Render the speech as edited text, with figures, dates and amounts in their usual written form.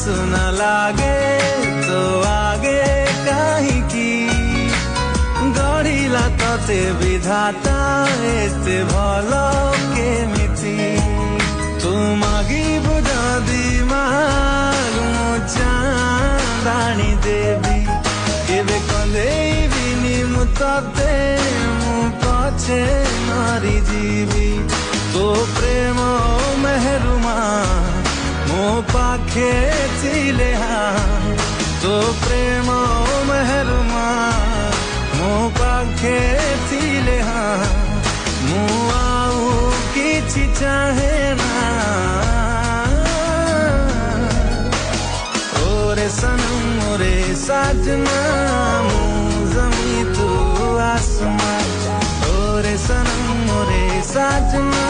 सुना लागे तो आगे काहे की गढ़िला तते विधाता एते भलो केमिति तू मागिबु जदि मागु चाँदाणी देवी केबे कंदेइबिनि मु तते मु पछे मरि जीवी तो प्रेम मेहरुमा मो पाखे थिले तो प्रेम मेहरुमा मो पाखे थिले मु आउ किछि चाहे ना ओरे सनम ओरे साजना मु जमी तू आसमान ओरे सनम ओरे साजना